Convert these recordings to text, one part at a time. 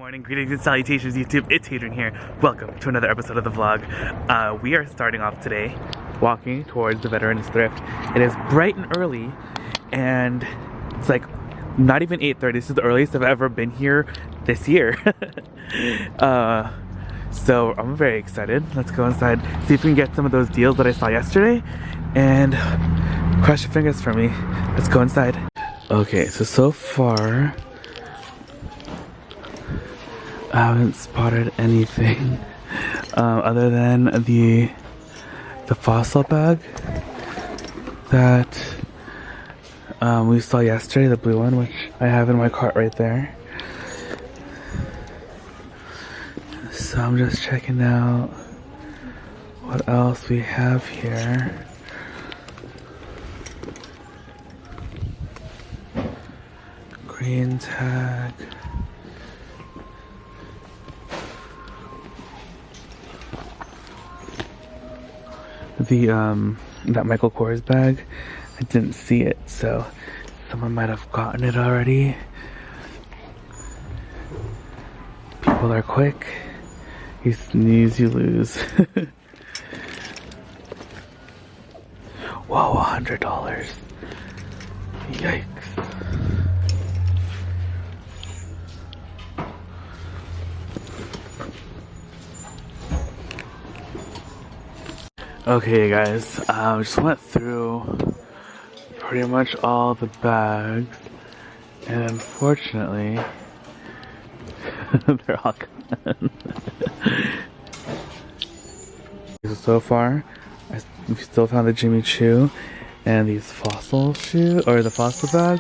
Morning, greetings and salutations YouTube, it's Hadrian here. Welcome to another episode of the vlog. We are starting off today walking towards the Veterans Thrift. It is bright and early and it's like not even 8:30. This is the earliest I've ever been here this year. So I'm very excited. Let's go inside, see if we can get some of those deals that I saw yesterday and cross your fingers for me. Let's go inside. Okay, so far I haven't spotted anything other than the fossil bag that we saw yesterday, the blue one, which I have in my cart right there. So I'm just checking out what else we have here. Green tag. That Michael Kors bag, I didn't see it, so someone might have gotten it already. People are quick. You sneeze, you lose. Whoa, $100. Yikes. Okay guys, just went through pretty much all the bags, and unfortunately, they're all gone. So far, we still found the Jimmy Choo and these fossil shoes, or the fossil bag.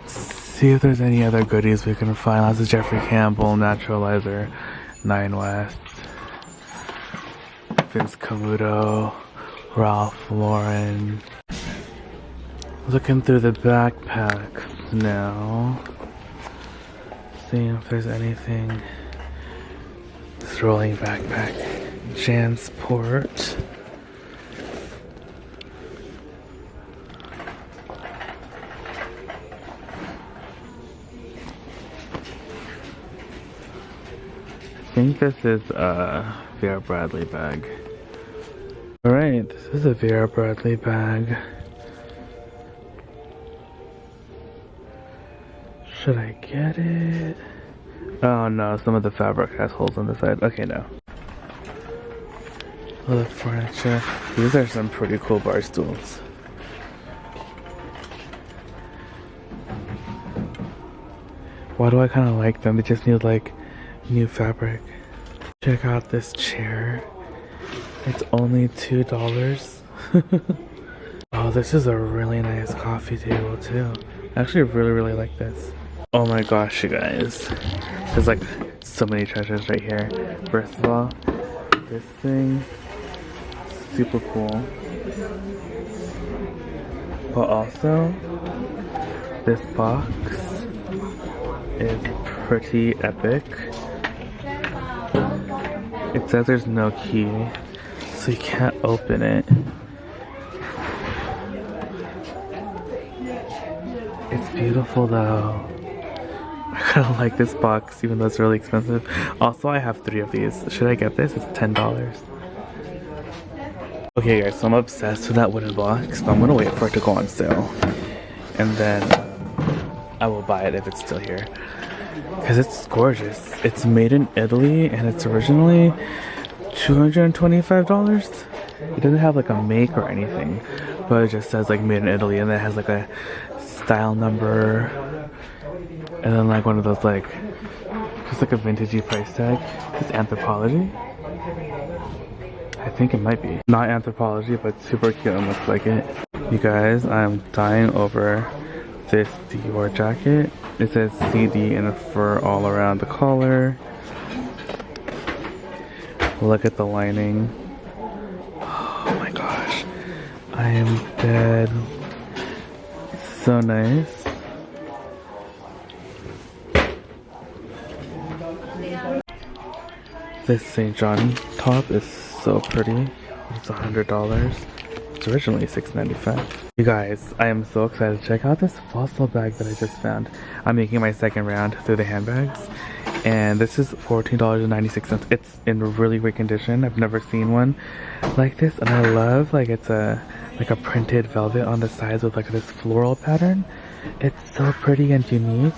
See if there's any other goodies we can find. Lots of Jeffrey Campbell, Naturalizer, Nine West, Vince Camuto, Ralph Lauren. Looking through the backpacks now, seeing if there's anything. This rolling backpack, Jansport. I think this is a Vera Bradley bag. Alright, this is a Vera Bradley bag. Should I get it? Oh no, some of the fabric has holes on the side. Okay, no. Other furniture. These are some pretty cool bar stools. Why do I kind of like them? They just need like new fabric. Check out this chair. It's only $2. Oh, this is a really nice coffee table too. I actually really like this. Oh my gosh, you guys. There's like so many treasures right here. First of all, this thing, super cool. But also, this box is pretty epic. It says there's no key, so you can't open it. It's beautiful though. I kind of like this box, even though it's really expensive. Also, I have 3 of these. Should I get this? It's $10. Okay guys, so I'm obsessed with that wooden box, but I'm gonna wait for it to go on sale. And then I will buy it if it's still here. Because it's gorgeous. It's made in Italy and it's originally $225. It doesn't have like a make or anything, but it just says like made in Italy, and then it has like a style number and then like one of those like just like a vintagey price tag. It's Anthropology. I think it might be. Not Anthropology, but super cute and looks like it. You guys, I'm dying over this Dior jacket. It says CD and a fur all around the collar. Look at the lining. Oh my gosh. I am dead. So nice. This St. John top is so pretty. It's $100. It's originally $6.95. You guys, I am so excited to check out this fossil bag that I just found. I'm making my second round through the handbags, and this is $14.96. It's in really great condition. I've never seen one like this, and I love like it's a printed velvet on the sides with like this floral pattern. It's so pretty and unique.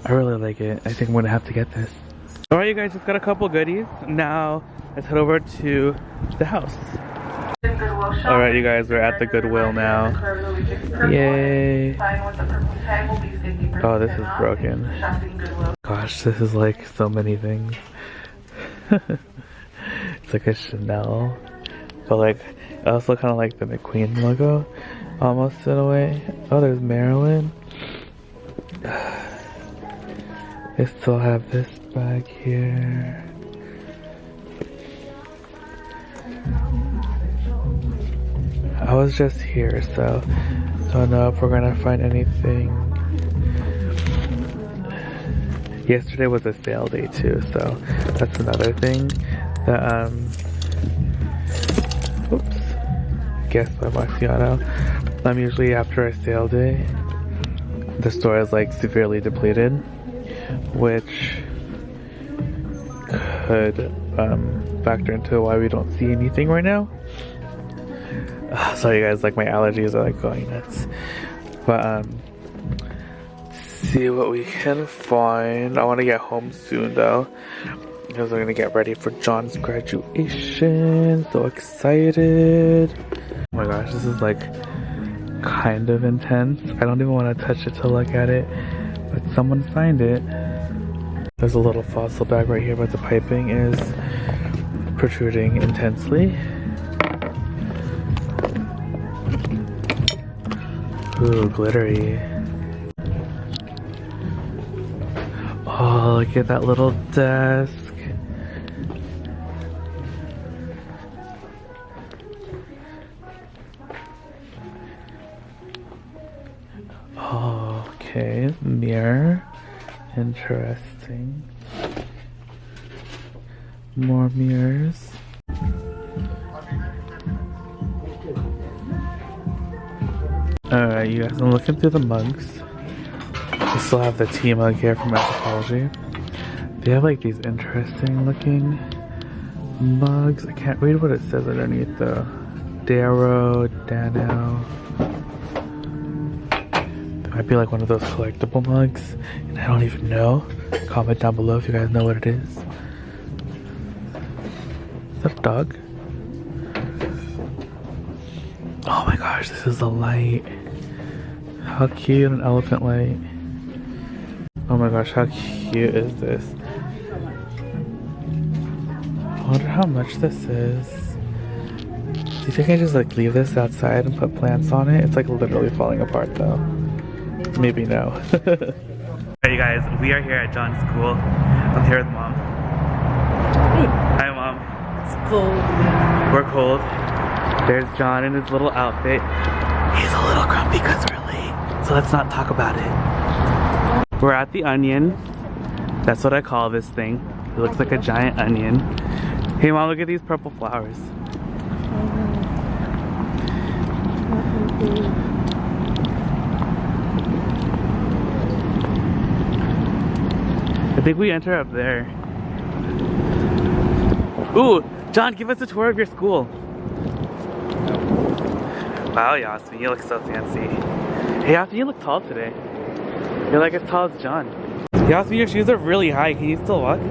I really like it. I think I'm gonna have to get this. Alright, you guys, just got a couple goodies. Now let's head over to the house. Alright, you guys, we're at the Goodwill now. Yay! Oh, this is broken. Gosh, this is like so many things. It's like a Chanel, but like I also kind of like the McQueen logo, almost in a way. Oh, there's Marilyn. They still have this bag here. I was just here, so don't know if we're gonna find anything. Yesterday was a sale day too, so that's another thing that oops, Guess by Marciano. Usually after a sale day, the store is like severely depleted, which could factor into why we don't see anything right now. Sorry guys, like my allergies are like going nuts. But let's see what we can find. I want to get home soon though, because we're gonna get ready for John's graduation. So excited. Oh my gosh, this is like kind of intense. I don't even want to touch it to look at it, but someone signed it. There's a little fossil bag right here, but the piping is protruding intensely. Ooh, glittery. Oh, look at that little desk. Oh, okay, mirror. Interesting. More mirrors. Alright, you guys, I'm looking through the mugs. We still have the tea mug here from Anthropology. They have like these interesting looking mugs. I can't read what it says underneath though. Darrow, Dano. It might be like one of those collectible mugs, and I don't even know. Comment down below if you guys know what it is. Is that a dog? Oh my gosh, this is a light. How cute, an elephant light. Oh my gosh, how cute is this? I wonder how much this is. Do you think I just like leave this outside and put plants on it? It's like literally falling apart though. Maybe no. Alright you guys, we are here at John's school. I'm here with Mom. Hi Mom. It's cold. We're cold. There's John in his little outfit. He's a little grumpy because we're late, so let's not talk about it. We're at the Onion. That's what I call this thing. It looks like a giant onion. Hey Mom, look at these purple flowers. I think we enter up there. Ooh, John, give us a tour of your school. Wow, Yasmin, you look so fancy. Hey, Yasmin, you look tall today. You're like as tall as John. Yasmin, your shoes are really high. Can you still walk? Do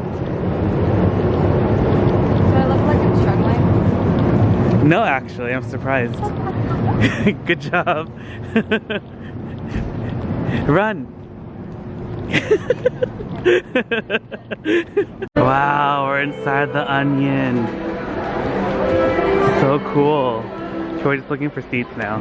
I look like I'm struggling? No, actually, I'm surprised. Good job. Run. Wow, we're inside the Onion. So cool. So we're just looking for seats now.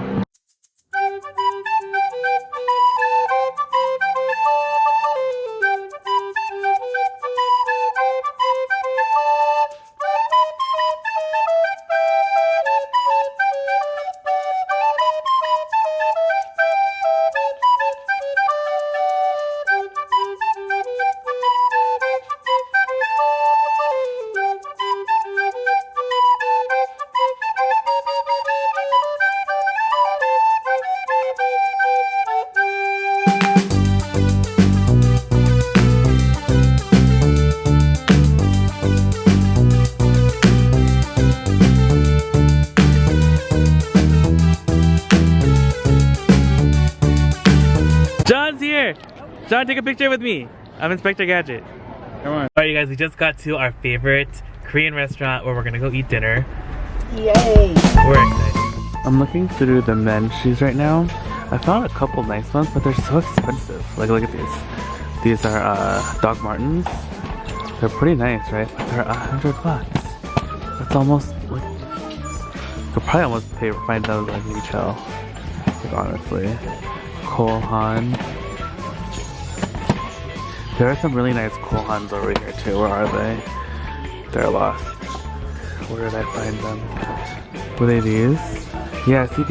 Sean, take a picture with me. I'm Inspector Gadget. Come on. Alright, you guys, we just got to our favorite Korean restaurant where we're gonna go eat dinner. Yay! We're excited. I'm looking through the men's shoes right now. I found a couple nice ones, but they're so expensive. Like, look at these. These are Doc Martens. They're pretty nice, right? But they're $100. That's almost like could probably almost find those at retail. Like, honestly, Cole Haan. There are some really nice Cole Haans over here too. Where are they? They're lost. Where did I find them? Were they these? Yeah, see.